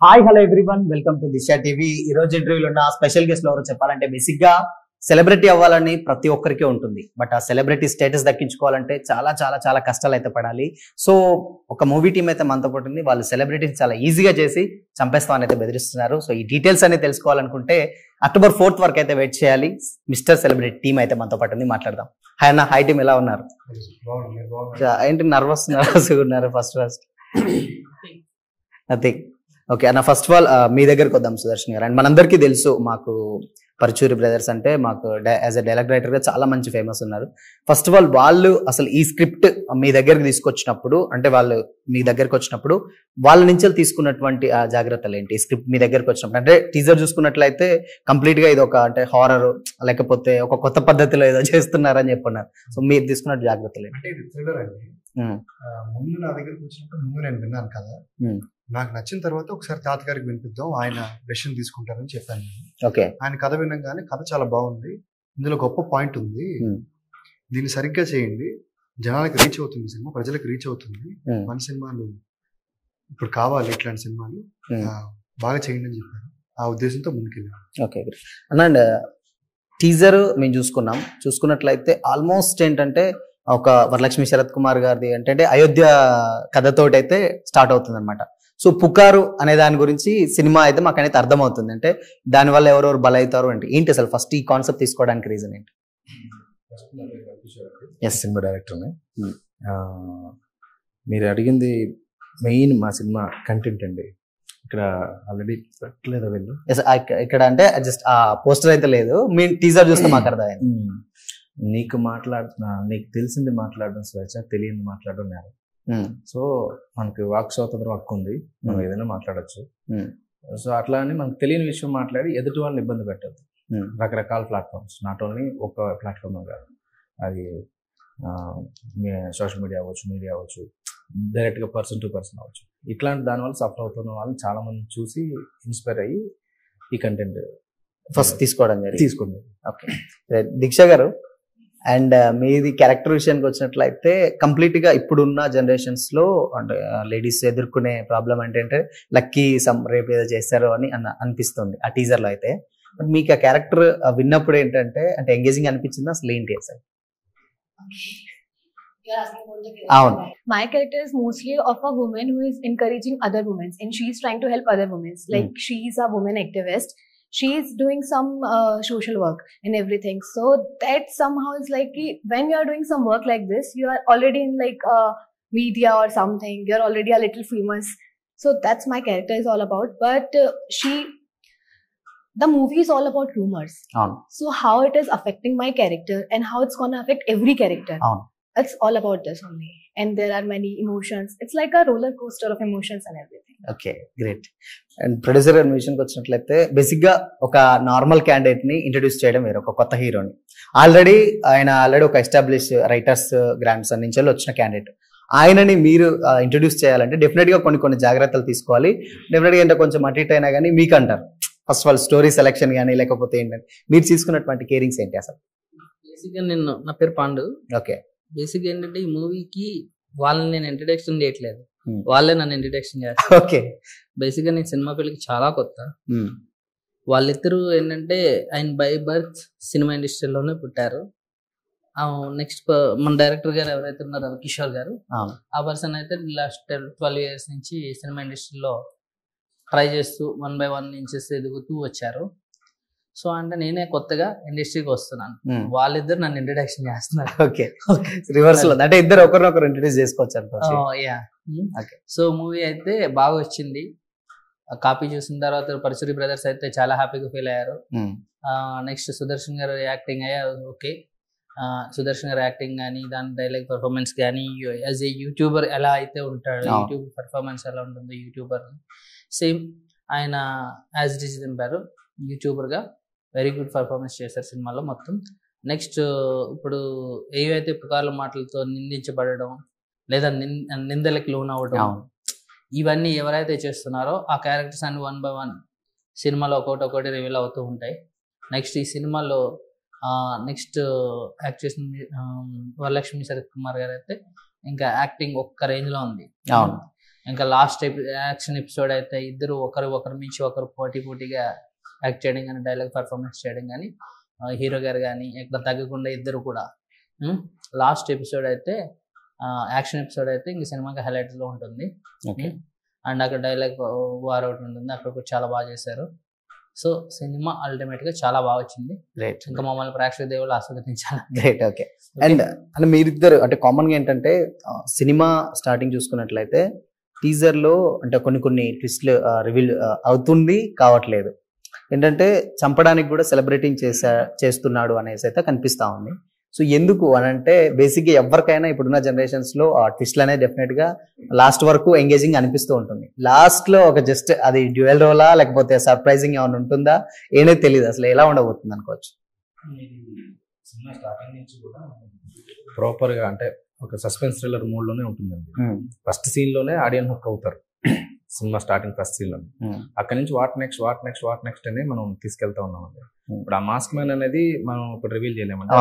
Hi hello everyone, welcome to Disha TV. ఈ రోజు ఇంటర్వ్యూలో ఉన్న స్పెషల్ గెస్ట్ ఎవరో చెప్పాలంటే, బేసిక్ గా సెలబ్రిటీ అవ్వాలని ప్రతి ఒక్కరికి ఉంటుంది. బట్ ఆ సెలబ్రిటీ స్టేటస్ దక్కించుకోవాలంటే చాలా చాలా చాలా కష్టాలు అయితే పడాలి. సో ఒక మూవీ టీం అయితే మనతో పాటు ఉంది. వాళ్ళు సెలబ్రిటీని చాలా ఈజీగా చేసి చంపేస్తామని అయితే బెదిరిస్తున్నారు. సో ఈ డీటెయిల్స్ అన్ని తెలుసుకోవాలనుకుంటే October 4th వరకు అయితే వెయిట్ చేయాలి. మిస్టర్ సెలబ్రిటీ టీం అయితే మనతో పాటు ఉంది, మాట్లాడదాం. హాయ్ అన్న, హాయ్ టీం, ఎలా ఉన్నారు? ఏంటి నర్వస్ ఉన్నారు? First nothing. ఓకే అన్న, ఫస్ట్ ఆఫ్ ఆల్ మీ దగ్గరకు వద్దాం సుదర్శన్ గారు. అండ్ మనందరికీ తెలుసు, మాకు పరుచూరి బ్రదర్స్ అంటే మాకు యాజ్ అ డైలాగ్ రైటర్ గా చాలా మంచి ఫేమస్ ఉన్నారు. ఫస్ట్ ఆఫ్ ఆల్ వాళ్ళు అసలు ఈ స్క్రిప్ట్ మీ దగ్గరకు తీసుకొచ్చినప్పుడు, అంటే వాళ్ళు మీ దగ్గరకు వచ్చినప్పుడు వాళ్ళ నుంచి తీసుకున్నటువంటి జాగ్రత్తలు ఏంటి? స్క్రిప్ట్ మీ దగ్గరకు వచ్చినప్పుడు, అంటే టీజర్ చూసుకున్నట్లయితే కంప్లీట్ గా ఇది ఒక అంటే హారర్ లేకపోతే ఒక కొత్త పద్ధతిలో ఏదో చేస్తున్నారని చెప్పున్నారు. సో మీరు తీసుకున్న జాగ్రత్తలు ఏంటి? అంటే ఇది థ్రిల్లర్ అండి. ముందు నా దగ్గరకు వచ్చినప్పుడు ముందు నేను విన్నాను కదా, నాకు నచ్చిన తర్వాత ఒకసారి తాతగారికి వినిపిద్దాం, ఆయన డెసిషన్ తీసుకుంటారని చెప్పాను నేను. ఓకే, ఆయన కథ వినగానే కథ చాలా బాగుంది, ఇందులో గొప్ప పాయింట్ ఉంది, దీన్ని సరిగ్గా చేయండి, జనాలకు రీచ్ అవుతుంది సినిమా, ప్రజలకు రీచ్ అవుతుంది, మన సినిమాలు ఇప్పుడు కావాలి, ఇట్లాంటి సినిమాలు బాగా చేయండి అని చెప్పారు. ఆ ఉద్దేశంతో ముందుకెళ్ళాను. ఓకే అన్న, టీజర్ మేము చూసుకున్నట్లయితే ఆల్మోస్ట్ ఏంటంటే ఒక వరలక్ష్మి శరత్ కుమార్ గారిది అంటే అయోధ్య కథతోటి అయితే స్టార్ట్ అవుతుంది అనమాట. సో పుకారు అనే దాని గురించి సినిమా అయితే మాకైతే అర్థమవుతుంది. అంటే దానివల్ల ఎవరెవరు బలవుతారు అంటే ఏంటి అసలు ఫస్ట్ ఈ కాన్సెప్ట్ తీసుకోవడానికి రీజన్ ఏంటి? ఎస్, సినిమా డైరెక్టర్ని. మీరు అడిగింది మెయిన్ మా సినిమా కంటెంట్ అండి. ఇక్కడ ఆల్రెడీ పెట్టలేదా వీళ్ళు? ఇక్కడ అంటే జస్ట్ ఆ పోస్టర్ అయితే లేదు, మీ టీజర్ చూస్తే మాకు అర్థమైంది. నీకు తెలిసింది మాట్లాడడం స్వేచ్ఛ, తెలియంది మాట్లాడడం నేరం. సో మనకి వాక్ స్వాతంత్రం హక్కు ఉంది, మనం ఏదైనా మాట్లాడచ్చు. సో అట్లా అని మనకు తెలియని విషయం మాట్లాడి ఎదుటి వాళ్ళని ఇబ్బంది పెట్టద్దు. రకరకాల ప్లాట్ఫామ్స్, నాట్ ఓన్లీ ఒక ప్లాట్ఫామ్ కాదు, అది సోషల్ మీడియా అవ్వచ్చు, డైరెక్ట్గా పర్సన్ టు పర్సన్ అవ్వచ్చు. ఇట్లాంటి దానివల్ల సఫర్ అవుతున్న వాళ్ళు చాలా మంది చూసి ఇన్స్పైర్ అయ్యి ఈ కంటెంట్ ఫస్ట్ తీసుకోండి. ఓకే, దీక్ష గారు, అండ్ మీది క్యారెక్టర్ విషయానికి వచ్చినట్లయితే కంప్లీట్ గా ఇప్పుడున్న జనరేషన్స్ లో అంటే లేడీస్ ఎదుర్కొనే ప్రాబ్లం ఏంటంటే లక్కీ రేపు ఏదో చేస్తారు అని అనిపిస్తుంది ఆ టీజర్ లో అయితే. బట్ మీకు ఆ క్యారెక్టర్ విన్నప్పుడు ఏంటంటే అంటే ఎంగేజింగ్ అనిపించింది అసలు ఏంటి అసలు? My character is mostly of a woman who is encouraging other women and she is trying to help other women. Like she is a woman activist. She is doing some social work and everything. So that somehow is like when you are doing some work like this, you are already in like media or something. You are already a little famous. So that's my character is all about. But the movie is all about rumors. So how it is affecting my character and how it's gonna affect every character. It's all about this only. And there are many emotions. It's like a roller coaster of emotions and everything. Okay, great. And producer విషయానికి వచ్చినట్లయితే basic గా ఒక normal candidate ని introduce చేయడం వేరు, ఒక కొత్త హీరోని. ఆల్రెడీ ఒక ఎస్టాబ్లిష్ రైటర్స్ గ్రాండ్ సన్ నుంచి వచ్చిన క్యాండిడేట్. ఆయనని మీరు ఇంట్రడ్యూస్ చేయాలంటే డెఫినెట్ గా కొన్ని జాగ్రత్తలు తీసుకోవాలి. డెఫినెట్ గా అంటే కొంచెం అటు ఇటు అయినా కానీ మీకు అంటారు first of all story selection కానీ లేకపోతే ఏంటంటే మీరు తీసుకున్నటువంటి కేరింగ్స్ ఏంటి అసలు? బేసిక్గా నా పేరు పాండు. ఓకే, బేసిక్గా ఏంటంటే ఈ మూవీకి వాళ్ళని నేను ఇంట్రడక్షన్ చేయట్లేదు, వాళ్ళే నన్ను ఇంట్రడక్షన్ చేస్తారు. ఓకే, బేసిక్గా నేను సినిమా ఫీల్డ్కి చాలా కొత్త. వాళ్ళిద్దరూ ఏంటంటే ఆయన బై బర్త్ సినిమా ఇండస్ట్రీలోనే పుట్టారు. నెక్స్ట్ మన డైరెక్టర్ గారు ఎవరైతే ఉన్నారో కిషోర్ గారు, ఆ పర్సన్ అయితే లాస్ట్ 12 years నుంచి సినిమా ఇండస్ట్రీలో ట్రై చేస్తూ 1 by 1 inches ఎదుగుతూ వచ్చారు. సో అంటే నేనే కొత్తగా ఇండస్ట్రీకి వస్తున్నాను, వాళ్ళిద్దరు నన్ను ఇంట్రడక్షన్ చేస్తున్నారు. ఓకే, రివర్స్ లో అంటే ఇద్దరు ఒకరినొకరు ఇంట్రడ్యూస్ చేసుకోవచ్చు. సో మూవీ అయితే బాగా వచ్చింది. కాపీ చూసిన తర్వాత పరుచూరి బ్రదర్స్ అయితే చాలా హ్యాపీగా ఫీల్ అయ్యారు. నెక్స్ట్ సుదర్శన్ గారు యాక్టింగ్ ఓకే, సుదర్శన్ గారు యాక్టింగ్ కానీ దాని డైలాగ్ పర్ఫార్మెన్స్ కానీ యాజ్ ఏ యూట్యూబర్ ఎలా అయితే ఉంటాడో, యూట్యూబ్ పర్ఫార్మెన్స్ ఎలా ఉంటుందో యూట్యూబర్ సేమ్ ఆయన యాజ్ ఇట్ ఈజ్ దింపారు యూట్యూబర్గా. వెరీ గుడ్ పర్ఫార్మెన్స్ చేశారు సినిమాలో మొత్తం. నెక్స్ట్ ఇప్పుడు ఏవైతే పుకార్ల మాటలతో నిందించబడడం లేదా నిందలకి లోన్ అవ్వడం, ఇవన్నీ ఎవరైతే చేస్తున్నారో ఆ క్యారెక్టర్స్ అన్ని 1 by 1 సినిమాలో ఒక్కొక్కటి రివీల్ అవుతూ ఉంటాయి. నెక్స్ట్ ఈ సినిమాలో నెక్స్ట్ యాక్ట్ చేసిన వరలక్ష్మి శరత్ కుమార్ గారు అయితే ఇంకా యాక్టింగ్ ఒక్క రేంజ్లో ఉంది. ఇంకా లాస్ట్ యాక్షన్ ఎపిసోడ్ అయితే ఇద్దరు ఒకరి మించి ఒకరు పోటీగా యాక్ట్ చేయడం కానీ డైలాగ్ పర్ఫార్మెన్స్ చేయడం కానీ హీరో గారు కానీ ఎక్కడ తగ్గకుండా ఇద్దరు కూడా లాస్ట్ ఎపిసోడ్ అయితే యాక్షన్ ఎపిసోడ్ అయితే ఇంక సినిమాకి హైలైట్స్లో ఉంటుంది. అండ్ అక్కడ డైలాగ్ వార్ అవుట్ ఉంటుంది, అక్కడ కూడా చాలా బాగా చేశారు. సో సినిమా అల్టిమేట్గా చాలా బాగా వచ్చింది. గ్రేట్. ఇంకా మమ్మల్ని ప్రేక్షక దేవుళ్ళు ఆస్వాదించాలి. గ్రేట్. ఓకే. అండ్ అంటే మీరిద్దరు అంటే కామన్గా ఏంటంటే సినిమా స్టార్టింగ్ చూసుకున్నట్లయితే టీజర్లో అంటే కొన్ని ట్విస్ట్లు రివీల్ అవుతుంది కావట్లేదు. ఏంటంటే చంపడానికి కూడా సెలబ్రేటింగ్ చేస్తున్నాడు అనేసి అయితే కనిపిస్తూ ఉంది. సో ఎందుకు అని అంటే బేసిక్గా ఎవరికైనా ఇప్పుడున్న జనరేషన్స్లో ఆ ట్విస్ట్లు అనేది డెఫినెట్గా లాస్ట్ వరకు ఎంగేజింగ్ అనిపిస్తూ ఉంటుంది. లాస్ట్లో ఒక జస్ట్ అది డ్యూయల్ రోలా లేకపోతే సర్ప్రైజింగ్ ఏమైనా ఉంటుందా ఏనేది తెలియదు, అసలు ఎలా ఉండబోతుంది అనుకోవచ్చు. సినిమా స్టార్టింగ్ నుంచి కూడా ప్రాపర్గా అంటే ఒక సస్పెన్స్ థ్రిల్లర్ మూడ్లోనే ఉంటుందండి. ఫస్ట్ సీన్లోనే ఆడియన్స్ హుక్ అవుతారు సినిమా స్టార్టింగ్ ఫస్ట్ సీన్లోనే. అక్కడి నుంచి వాట్ నెక్స్ట్ అనే మనం తీసుకెళ్తా ఉన్నామండి. ఇప్పుడు ఆ మాస్క్ మ్యాన్ అనేది మనం ఇప్పుడు రివీల్ చేయలేమంటే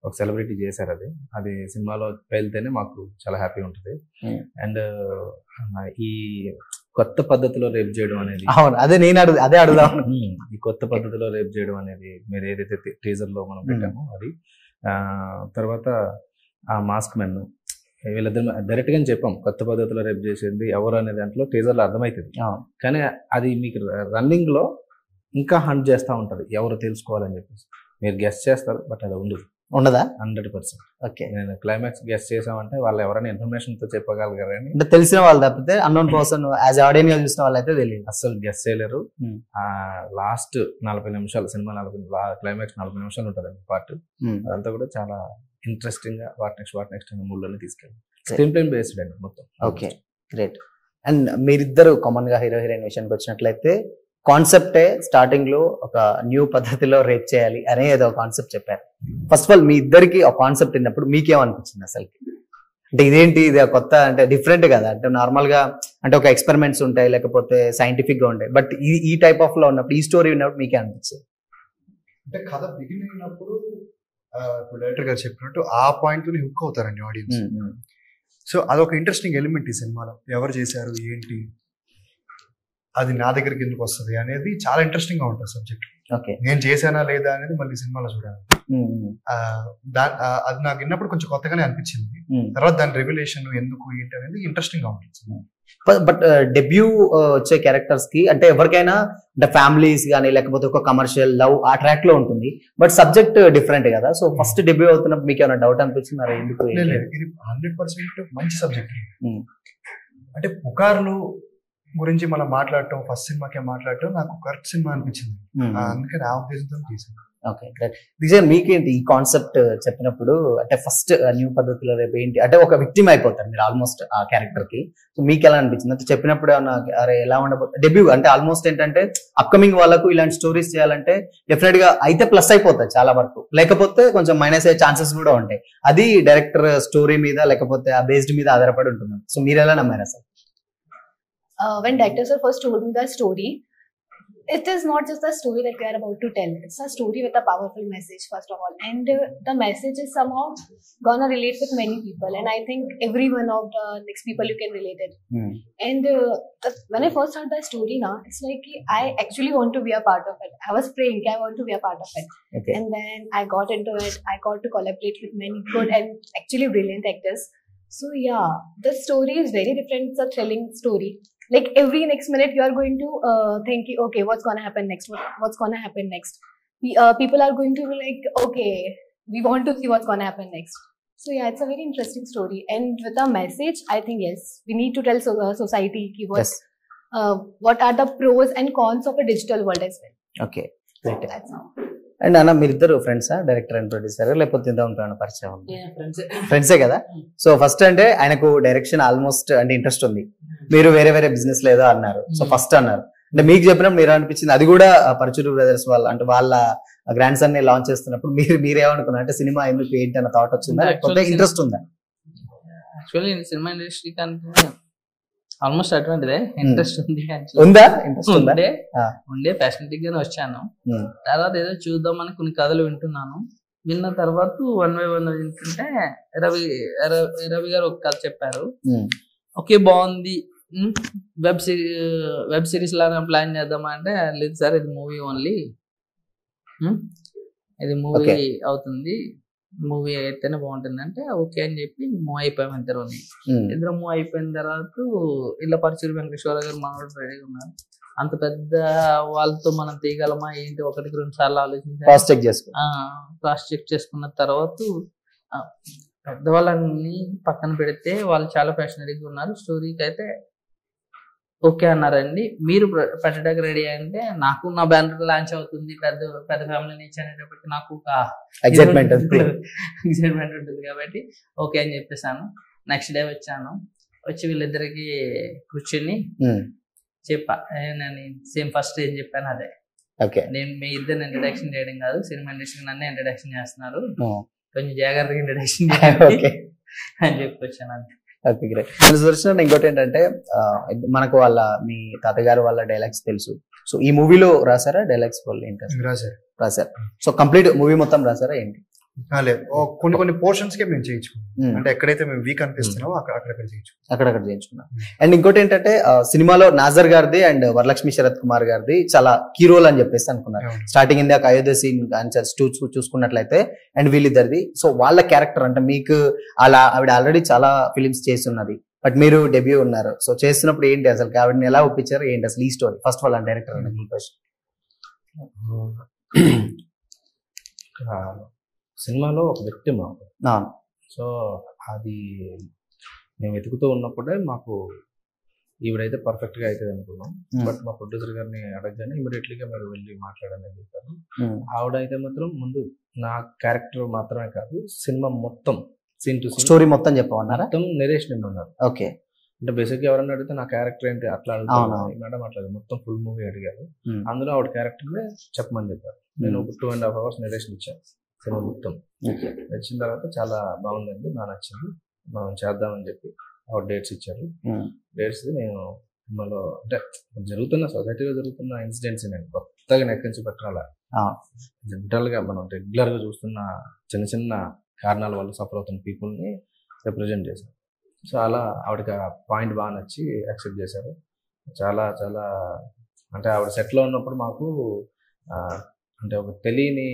ఒక సెలబ్రిటీ చేశారు. అది సినిమాలో పేలితేనే మాకు చాలా హ్యాపీ ఉంటుంది. అండ్ ఈ కొత్త పద్ధతిలో రేప్ చేయడం అనేది అదే అడుగుదాం. ఈ కొత్త పద్ధతిలో రేప్ చేయడం అనేది మీరు ఏదైతే టీజర్లో మనం పెట్టామో అది, తర్వాత ఆ మాస్క్ మెన్ వీళ్ళిద్దరు డైరెక్ట్ గానే చెప్పాం కొత్త పద్ధతిలో రేప్ చేసేది ఎవరు అనే దాంట్లో టీజర్లో అర్థమవుతుంది. కానీ అది మీకు రన్నింగ్ లో ఇంకా హంట్ చేస్తూ ఉంటుంది ఎవరు తెలుసుకోవాలని చెప్పేసి. మీరు గెస్ట్ చేస్తారు బట్ అది ఉండదా 100%. ఓకే. నేను క్లైమాక్స్ గెస్ట్ చేసామంటే వాళ్ళు ఎవరైనా ఇన్ఫర్మేషన్ తో చెప్పగలగారని అంటే తెలిసిన వాళ్ళు తప్పితే అన్నోన్ పర్సన్ యాజ్ ఆడియన్స్ గా చూసిన వాళ్ళు అయితే తెలియదు, అస్సలు గెస్ట్ చేయలేరు. లాస్ట్ 40 నిమిషాలు సినిమా క్లైమాక్స్ 40 నిమిషాలు ఉంటుంది పార్ట్. అదంతా కూడా చాలా ఇంట్రెస్టింగ్ గా వాట్ నెక్స్ట్ అనే మూడ్లోనే తీసుకెళ్ళి స్క్రీన్ ప్లే బేస్డ్ అండి మొత్తం. Okay, great. అండ్ మీరిద్దరు కామన్ గా హీరో హీరోయిన్ విషయానికి వచ్చినట్లయితే కాన్సెప్టే స్టార్టింగ్ లో ఒక న్యూ పద్ధతిలో రేప్ చేయాలి అనే ఏదో కాన్సెప్ట్ చెప్పారు. ఫస్ట్ ఆఫ్ ఆల్ మీ ఇద్దరికి ఆ కాన్సెప్ట్ విన్నప్పుడు మీకేమనిపించింది అసలుకి? అంటే ఇదేంటి, ఇది కొత్త అంటే డిఫరెంట్ కదా, అంటే నార్మల్ గా అంటే ఒక ఎక్స్పెరిమెంట్స్ ఉంటాయి లేకపోతే సైంటిఫిక్ గా ఉంటాయి, బట్ ఈ టైప్ ఆఫ్ లో ఉన్నప్పుడు ఈ స్టోరీ విన్నప్పుడు మీకే అనిపించింది? అంటే కథ బిగిన్ అయినప్పుడు ఇప్పుడు డైరెక్టర్ గారు చెప్పినట్టు ఆ పాయింట్ లో హుక్ అవుతారండి ఆడియన్స్. సో అదొక ఇంట్రెస్టింగ్ ఎలిమెంట్ ఈ సినిమాలో. ఎవరు చేశారు ఏంటి, అది నా దగ్గరికి ఎందుకు వస్తుంది అనేది చాలా ఇంట్రెస్టింగ్ గా ఉంటుంది సబ్జెక్ట్. నేను చేశానా లేదా అనేది మళ్ళీ సినిమాలో చూడాలి. అది నాకు విన్నప్పుడు కొంచెం కొత్తగానే అనిపించింది. తర్వాత దాని రెవల్యూషన్ ఎందుకు ఏంటి అనేది ఇంట్రెస్టింగ్ గా ఉంటుంది. బట్ డెబ్యూ వచ్చే క్యారెక్టర్స్ కి అంటే ఎవరికైనా అంటే ఫ్యామిలీస్ కానీ లేకపోతే ఒక కమర్షియల్ లవ్ ఆ ట్రాక్ లో ఉంటుంది, బట్ సబ్జెక్ట్ డిఫరెంట్ కదా. సో ఫస్ట్ డెబ్యూ అవుతున్నప్పుడు మీకు ఏమైనా డౌట్ అనిపించింది ఎందుకు? ఇది 100% మంచి సబ్జెక్ట్. అంటే పుకార్లు గురించి మనం మాట్లాడటం ఫస్ట్ సినిమాకే మాట్లాడటం నాకు కరెక్ట్ సినిమా అనిపించింది. అందుకని ఆ ఉద్దేశంతో తీసాను. Okay, right. మీకేంటి ఈ కాన్సెప్ట్ చెప్పినప్పుడు అంటే ఫస్ట్ న్యూ పద్ధతిలో రేపు ఏంటి అంటే ఒక విక్టిమ్ అయిపోతారు మీరు ఆల్మోస్ట్ ఆ క్యారెక్టర్ కి. సో మీకు ఎలా అనిపించింది అంటే చెప్పినప్పుడు ఏమన్నా అరే ఎలా ఉండబోతుంది డెబ్యూ అంటే ఆల్మోస్ట్ ఏంటంటే అప్కమింగ్ వాళ్ళకు ఇలాంటి స్టోరీస్ చేయాలంటే డెఫినెట్ గా అయితే ప్లస్ అయిపోతాయి చాలా వరకు, లేకపోతే కొంచెం మైనస్ అయ్యే ఛాన్సెస్ కూడా ఉంటాయి. అది డైరెక్టర్ స్టోరీ మీద లేకపోతే ఆ బేస్డ్ మీద ఆధారపడి ఉంటుంది. సో మీరు ఎలా నమ్మారు అసలు? When director sir first told me the story, it is not just the story that we are about to tell. It's a story with a powerful message first of all, and the message is somehow gonna relate with many people, and I think every one of the next people you can relate it. And when I first heard the story now, it's like I actually want to be a part of it. I was praying I want to be a part of it. Okay. And then I got into it. I got to collaborate with many good and actually brilliant actors. So yeah, the story is very different. It's a thrilling story. Like every next minute you are going to think, okay, what's going to happen next? What's going to happen next? People are going to be like, okay, we want to see what's going to happen next. So yeah, it's a very interesting story. And with a message, I think yes, we need to tell society what are the pros and cons of a digital world as well. Okay, great. That's all. And అన్న మీరిద్దరు ఫ్రెండ్సా, director and producer, లేకపోతే ఇంత ఉంటాను పరిచయం? ఫ్రెండ్సే కదా. So first అంటే ఆయనకు డైరెక్షన్ ఆల్మోస్ట్ అంటే ఇంట్రెస్ట్ ఉంది, మీరు వేరే వేరే బిజినెస్ లేదో అన్నారు. సో ఫస్ట్ అన్నారు అంటే మీకు చెప్పినప్పుడు మీరు అనిపించింది అది కూడా పరచూరు బ్రదర్స్ వాళ్ళ అంటే వాళ్ళ గ్రాండ్ సన్ ని లాంచ్ చేస్తున్నప్పుడు మీరేమనుకున్నారు అంటే సినిమా ఎందుకు ఏంటి అన్న థాట్ వచ్చిందా లేకపోతే ఇంట్రెస్ట్ ఉందా? యాక్చువల్లీ సినిమా ఇండస్ట్రీ కంటే ఆల్మోస్ట్ అటువంటిదే ఇంట్రెస్ట్ ఉంది. ఉందా? ఉండే ప్యాషనెటిక్ గానే వచ్చాను. తర్వాత ఏదో చూద్దామని కొన్ని కథలు వింటున్నాను. విన్న తర్వాత 1 by 1 వింటుంటే రవి గారు ఒక కథ చెప్పారు. ఓకే బాగుంది, వెబ్ సిరీస్ లాగా ప్లాన్ చేద్దామా అంటే లేదు సార్ ఇది మూవీ ఓన్లీ, ఇది మూవీ అవుతుంది, మూవీ అయితేనే బాగుంటుంది అంటే ఓకే అని చెప్పి మూవ్ అయిపోయాం ఇద్దరు మూవ్ అయిపోయిన తర్వాత ఇలా పరచూరి వెంకటేశ్వర గారు మనోడు రెడీగా ఉన్నారు. అంత పెద్ద వాళ్ళతో మనం తీయగలమా ఏంటి, ఒకటికి 2 సార్లు ఆలోచించి క్రాస్ చెక్ చేసుకున్న తర్వాత పెద్దవాళ్ళని పక్కన పెడితే వాళ్ళు చాలా ఫ్యాషనరీగా ఉన్నారు. స్టోరీకి అయితే ఓకే అన్నారండి. మీరు పెట్టడానికి రెడీ అంటే నాకు నా బ్యానర్ లాంచ్ అవుతుంది, పెద్ద ఫ్యామిలీ నుంచి అనేటప్పటికి నాకు ఒక ఎక్సైట్మెంట్ ఉంటుంది కాబట్టి ఓకే అని చెప్పేసాను. నెక్స్ట్ డే వచ్చి వీళ్ళిద్దరికి కూర్చొని చెప్పా, నేను సేమ్ ఫస్ట్ ఏం చెప్పాను అదే, నేను మీ ఇద్దరిని ఇంట్రడక్షన్ చేయడం కాదు, సినిమా ఇండస్ట్రీకి నన్నే ఇంట్రడక్షన్ చేస్తున్నారు, కొంచెం జాగ్రత్తగా ఇంట్రడక్షన్ అని చెప్పొచ్చాను అంతే. Okay great. సుదర్శన్, ఇంకోటి ఏంటంటే మనకు మీ తాతగారు వాళ్ళ డైలాగ్స్ తెలుసు. సో ఈ మూవీలో రాసారా డైలాగ్స్? వాళ్ళు ఏంటి రాశారు? సో కంప్లీట్ మూవీ మొత్తం రాసారా ఏంటి? లేదు, కొన్ని పోర్షన్స్ కే మేము చేయించుకున్నాం. అంటే ఎక్కడైతే మేము వీక్ అనిపిస్తున్నామో అక్కడక్కడ చేయించుకున్నాం. అండ్ ఇంకోటి ఏంటంటే సినిమాలో నాజర్ గారిది అండ్ వరలక్ష్మి శరత్ కుమార్ గారిది చాలా కీ రోల్ అని చెప్పేసి అనుకున్నారు. స్టార్టింగ్ ఇందాక అయోధ్య సీన్ చూసుకున్నట్లయితే అండ్ వీళ్ళిద్దరిది. సో వాళ్ళ క్యారెక్టర్ అంటే మీకు ఆవిడ ఆల్రెడీ చాలా ఫిలిమ్స్ చేస్తున్నది, బట్ మీరు డెబ్యూ ఉన్నారు. సో చేస్తున్నప్పుడు ఏంటి అసలు ఆవిడని ఎలా ఒప్పించారు ఏంటి అసలు ఈ story? First of all director సినిమాలో ఒక వ్యక్తి మాకు, సో అది మేము వెతుకుతూ ఉన్నప్పుడే మాకు ఈవిడైతే పర్ఫెక్ట్గా అవుతుంది అనుకున్నాం. బట్ మా ప్రొడ్యూసర్ గారిని అడగగానే ఇమీడియట్లీగా మీరు వెళ్ళి మాట్లాడని చెప్పారు. ఆవిడ అయితే మాత్రం ముందు నా క్యారెక్టర్ మాత్రమే కాదు, సినిమా మొత్తం సీన్ టు సీన్ స్టోరీ మొత్తం చెప్పమన్నారా? మొత్తం నెరేషన్ ఇమ్మన్నారు. ఓకే. అంటే బేసిక్గా ఎవరన్నా అడిగితే నా క్యారెక్టర్ ఏంటి అట్లా అడుగుతాను మేడం, అట్లా మొత్తం ఫుల్ మూవీ అడిగారు. అందులో ఆవిడ క్యారెక్టర్ చెప్పమని చెప్పారు. నేను ఒక 2.5 hours నెరేషన్ ఇచ్చాను సినిమా మొత్తం. వచ్చిన తర్వాత చాలా బాగుందండి, నాకు నచ్చింది, మనం చేద్దామని చెప్పి ఆవిడ డేట్స్ ఇచ్చారు. డేట్స్ నేను సినిమాలో అంటే జరుగుతున్న సొసైటీలో జరుగుతున్న ఇన్సిడెంట్స్ నేను కొత్తగా నెక్కించి పెట్టాలా, జనరల్గా మనం రెగ్యులర్గా చూస్తున్న చిన్న చిన్న కారణాల వల్ల సఫర్ అవుతున్న పీపుల్ని రిప్రజెంట్ చేశాను. సో అలా ఆవిడకి ఆ పాయింట్ బాగా నచ్చి యాక్సెప్ట్ చేశారు. చాలా చాలా అంటే ఆవిడ సెట్లో ఉన్నప్పుడు మాకు అంటే ఒక తెలియని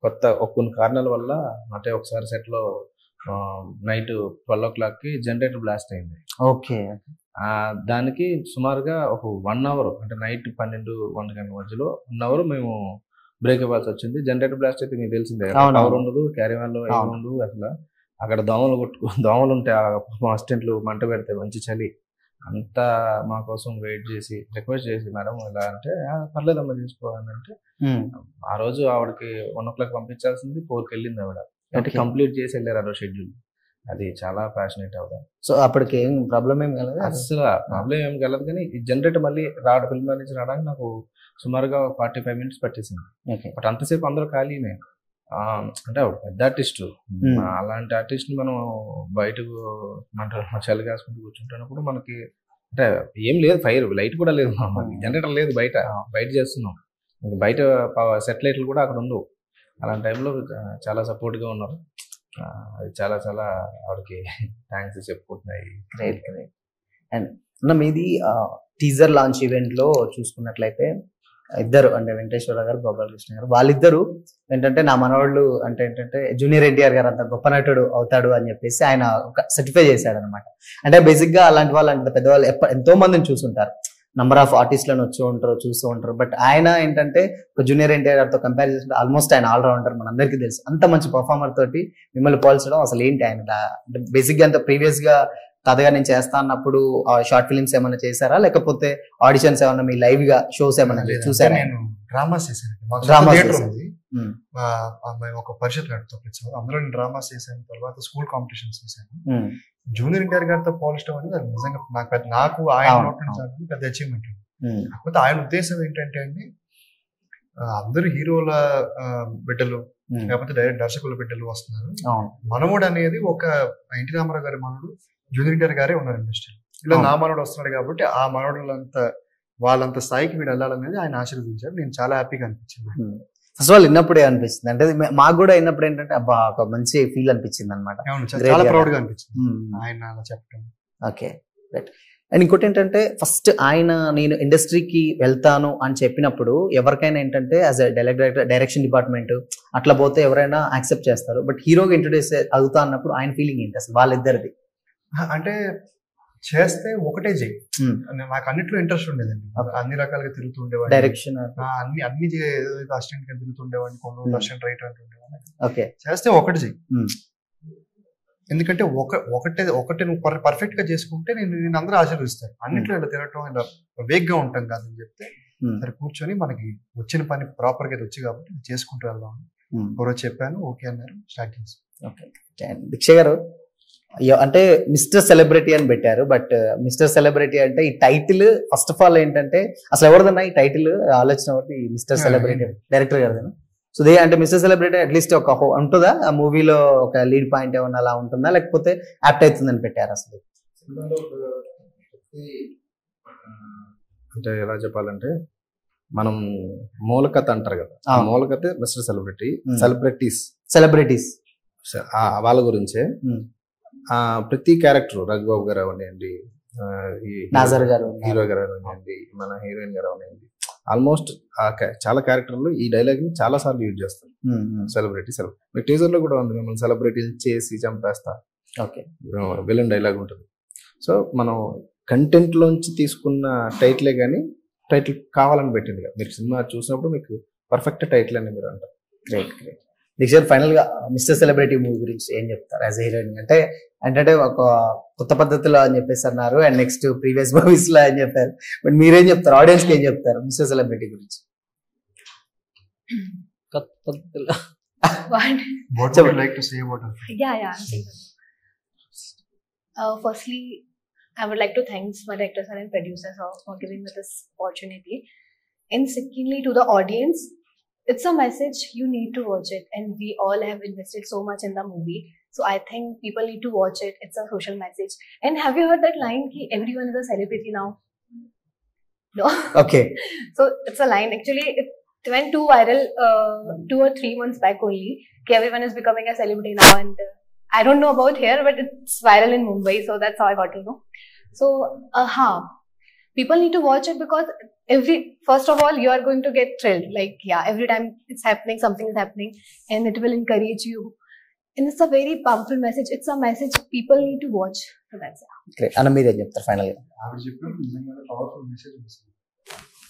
కొత్త కొన్ని కారణాల వల్ల అంటే ఒకసారి సెట్లో నైట్ 12 o'clockకి జనరేటర్ బ్లాస్ట్ అయింది. ఓకే. దానికి సుమారుగా ఒక 1 hour అంటే నైట్ 12-1 గంటల మధ్యలో 1 hour మేము బ్రేక్ ఇవ్వాల్సి వచ్చింది. జనరేటర్ బ్లాస్ట్ అయితే మీకు తెలిసిందే, పవర్ ఉండదు, క్యారీవాన్లో ఏముండదు, అసలు అక్కడ దోమలు ఉంటే అసిస్టెంట్లు మంట పెడితే మంచి చలి అంతా మా కోసం వెయిట్ చేసి రిక్వెస్ట్ చేసి మేడం ఇలా అంటే పర్లేదమ్మా తీసుకోవాలంటే ఆ రోజు ఆవిడకి 1 o'clock పంపించాల్సింది 4కి వెళ్ళింది ఆవిడ. అంటే కంప్లీట్ చేసి వెళ్ళారు ఆ రోజు షెడ్యూల్. అది చాలా ప్యాషనేట్ ఆవిడ. సో అప్పటికి ఏం ప్రాబ్లం ఏం కలదు, అసలు ప్రాబ్లం ఏం కలదు. కానీ ఈ జనరేటర్ మళ్ళీ ఫిల్మ్ నుంచి రావడానికి నాకు సుమారుగా 45 minutes పట్టేసింది. బట్ అంతసేపు అందరూ ఖాళీనే. అంటే ఆవిడ పెద్ద ఆర్టిస్టు, అలాంటి ఆర్టిస్ట్ని మనం బయటకు చలి కాసుకుంటూ కూర్చుంటున్నప్పుడు మనకి అంటే ఏం లేదు, ఫైర్ లైట్ కూడా లేదు, జనరేటర్ లేదు, బయట చేస్తున్నాం, ఇంకా బయట సెటిలైట్లు కూడా అక్కడ ఉండవు. అలాంటి టైంలో చాలా సపోర్ట్గా ఉన్నారు. అది చాలా చాలా ఆవిడకి థ్యాంక్స్ చెప్పుకుంటున్నాయి. Great great. అండ్ మీది టీజర్ లాంచ్ ఈవెంట్లో చూసుకున్నట్లయితే ఇద్దరు అంటే వెంకటేశ్వర గారు, గోపాలకృష్ణ గారు, వాళ్ళిద్దరు ఏంటంటే నా మనవాళ్ళు అంటే ఏంటంటే జూనియర్ ఎన్టీఆర్ గారు అంత గొప్ప నటుడు అవుతాడు అని చెప్పేసి ఆయన ఒక సర్టిఫై చేశాడు అనమాట. అంటే బేసిక్ గా అలాంటి వాళ్ళు అంటే పెద్దవాళ్ళు ఎంతో మందిని చూసుంటారు, నంబర్ ఆఫ్ ఆర్టిస్టులను చూస్తూ ఉంటారు. బట్ ఆయన ఏంటంటే ఒక జూనియర్ ఎన్టీఆర్ గారితో కంపేర్ చేసుకుంటే ఆల్మోస్ట్ ఆయన ఆల్రౌండర్, మనందరికీ తెలుసు. అంత మంచి పర్ఫార్మర్ తోటి మిమ్మల్ని పోల్చడం అసలు ఏంటి? ఆయన బేసిక్ గా అంత ప్రీవియస్ గా తాతగారు నేను చేస్తా అన్నప్పుడు షార్ట్ ఫిలిమ్స్ ఏమైనా చేశారా, లేకపోతే ఆడిషన్స్ ఏమైనా మీ లైవ్ గా షోస్ ఏమైనా చూసారా? నేను డ్రామాస్ చేశాను. మేము ఒక పరిషత్ నడుపుతాం, అందులో నేను డ్రామాస్ చేశాను. తర్వాత స్కూల్ కాంపిటీషన్స్ చేశాను. జూనియర్ ఎన్టీఆర్ గారితో పోల్చడం అనేది అది నిజంగా నాకు ఆయన పెద్ద అచీవ్మెంట్. కాకపోతే ఆయన ఉద్దేశం ఏంటంటే అండి, అందరు హీరోల బిడ్డలు లేకపోతే డైరెక్ట్ దర్శకుల బిడ్డలు వస్తున్నారు. మనవుడు అనేది ఒక ఎన్టీ రామారావు గారి మనవుడు జూనియర్ ఎన్టీఆర్ గారే ఉన్నారు ఇండస్ట్రీలో. ఇలా నా మనవుడు వస్తున్నాడు కాబట్టి ఆ మనవుడులంతా వాళ్ళంత స్థాయికి వీడు వెళ్ళాలనేది ఆయన ఆశీర్వదించారు. నేను చాలా హ్యాపీగా అనిపించింది. ఫస్ట్ ఆఫ్ ఆల్ విన్నప్పుడే అనిపించింది, అంటే మాకు కూడా విన్నప్పుడు ఏంటంటే అబ్బా ఒక మంచి ఫీల్ అనిపించింది అనమాట. చాలా ప్రౌడ్ గా అనిపించింది ఆయన అలా చెప్పడం. ఓకే. అండ్ ఇంకోటి ఏంటంటే ఫస్ట్ ఆయన నేను ఇండస్ట్రీకి వెళ్తాను అని చెప్పినప్పుడు ఎవరికైనా ఏంటంటే యాజ్ అ డైరెక్షన్ డిపార్ట్మెంట్ అట్లా పోతే ఎవరైనా యాక్సెప్ట్ చేస్తారు. బట్ హీరోగా ఇంట్రొడ్యూస్ అవుతా అన్నప్పుడు ఆయన ఫీలింగ్ ఏంటి అసలు వాళ్ళిద్దరిది? అంటే చేస్తే ఒకటే చేయి, నాకు అన్నిట్లో ఇంట్రెస్ట్ ఉండేదండి. అన్ని రకాలుగా తిరుగుతుండేవాడిని, డైరెక్షన్ అన్ని అసిస్టెంట్ గా తిరుగుతుండేవాడిని, కొన్ని అసిస్టెంట్ రైటర్ అంటుండేవాడిని. ఓకే, చేస్తే ఒకటి చెయ్యి. ఎందుకంటే ఒకటే నువ్వు పర్ఫెక్ట్ గా చేసుకుంటే నేను అందరూ ఆశీర్వదిస్తాను. అన్నిట్లో ఇలా తిరగటం ఇలా వేగ్ గా ఉంటాం కాదని చెప్తే సరే కూర్చొని మనకి వచ్చిన పని ప్రాపర్ గా వచ్చి కాబట్టి చేసుకుంటూ వెళ్దాం ఎవరో చెప్పాను, ఓకే అన్నారు, స్టార్ట్ చేస్తాం. ఓకే, దీక్ష గారు అంటే మిస్టర్ సెలబ్రిటీ అని పెట్టారు. బట్ మిస్టర్ సెలబ్రిటీ అంటే ఈ టైటిల్ ఫస్ట్ ఆఫ్ ఆల్ ఏంటంటే అసలు ఎవరిదన్నా ఈ టైటిల్ ఆలోచన ఒకటి మిస్టర్ సెలబ్రిటీ డైరెక్టర్ గారిదేనా? సో అంటే మిస్టర్ సెలబ్రిటీ అట్లీస్ట్ ఒక ఉంటుందా ఆ మూవీలో, ఒక లీడ్ పాయింట్ ఏమన్నా అలా ఉంటుందా, లేకపోతే యాప్ట్ అవుతుందని పెట్టారు అసలు? అంటే ఎలా చెప్పాలంటే మనం మూలకథ అంటారు కదా, ఆ మూలకథ మిస్టర్ సెలబ్రిటీ, సెలబ్రిటీస్ వాళ్ళ గురించే. ప్రతి క్యారెక్టర్ రఘుబాబు గారు అవనివ్వండి, నాజర్ గారు, హీరో గారు అవనివ్వండి, మన హీరోయిన్ గారు అవనివ్వండి, ఆల్మోస్ట్ చాలా క్యారెక్టర్లు ఈ డైలాగ్ ని చాలా సార్లు యూజ్ చేస్తారు. సెలబ్రిటీ మీ టీజర్ లో కూడా ఉంది, మిమ్మల్ని సెలబ్రిటీ చేసి చంపేస్తా, ఓకే, విలన్ డైలాగ్ ఉంటుంది. సో మనం కంటెంట్ లోంచి తీసుకున్న టైటిలే కానీ టైటిల్ కావాలని పెట్టింది కదా. మీరు సినిమా చూసినప్పుడు మీకు పర్ఫెక్ట్ టైటిల్ అని మీరు అంటారు. Great great. నెక్స్ట్ ఫైనల్ గా మిస్టర్ సెలబ్రిటీ మూవీ గురించి ఏం చెప్తారు యాజ్ ఎ హీరోయిన్? అంటే ఒక కొత్త పద్ధతిలో అని చెప్పేసి అన్నారు, అండ్ నెక్స్ట్ ప్రీవియస్ మూవీస్ లో అని చెప్పారు. బట్ మీరేం చెప్తారు, ఆడియన్స్ కి ఏం చెప్తారు మిస్టర్ సెలబ్రిటీ గురించి? కొత్త పద్ధతిలో What would you like to say about it? Yeah. Firstly, I would like to thank my directors and producers for giving me this opportunity. And secondly, to the audience, it's a message, you need to watch it, and we all have invested so much in the movie, so I think people need to watch it. It's a social message. And have you heard that line ki everyone is a celebrity now? No. Okay. So it's a line, actually it went too viral 2 or 3 months back only, ki everyone is becoming a celebrity now, and I don't know about here, but it's viral in Mumbai, so that's how I got to know. So people need to watch it, because first of all, you are going to get thrilled. Like, yeah, every time it's happening, something is happening, and it will encourage you. And it's a very powerful message. It's a message people need to watch. So that's it. Great. Anna, మీరేం చెప్తారు final గా? ఆవిడ చెప్పినప్పుడు నిజంగానే powerful message ఉంది.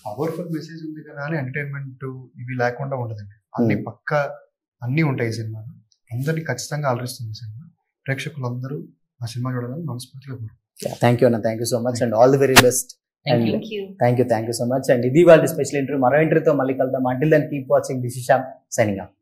Powerful message ఉంది కదా అని ఎంటర్టైన్మెంట్ ఇవి లేకుండా ఉండదండి. అన్ని ఉంటాయి సినిమాలు. అందరినీ ఖచ్చితంగా అలరిస్తుంది సినిమా. ప్రేక్షకులందరూ ఆ సినిమా చూడాలని మనస్ఫూర్తిగా కోరుకుంటున్నాను. థ్యాంక్ యూ అన్న, thank you so much, and all the very best. Thank you so much. And ఇది వాళ్ళ స్పెషల్ ఇంటర్వ్యూ. మరో ఇంటర్వ్యూతో మళ్ళీ కలుద్దాం. Until then keep watching. This is Shyam signing of.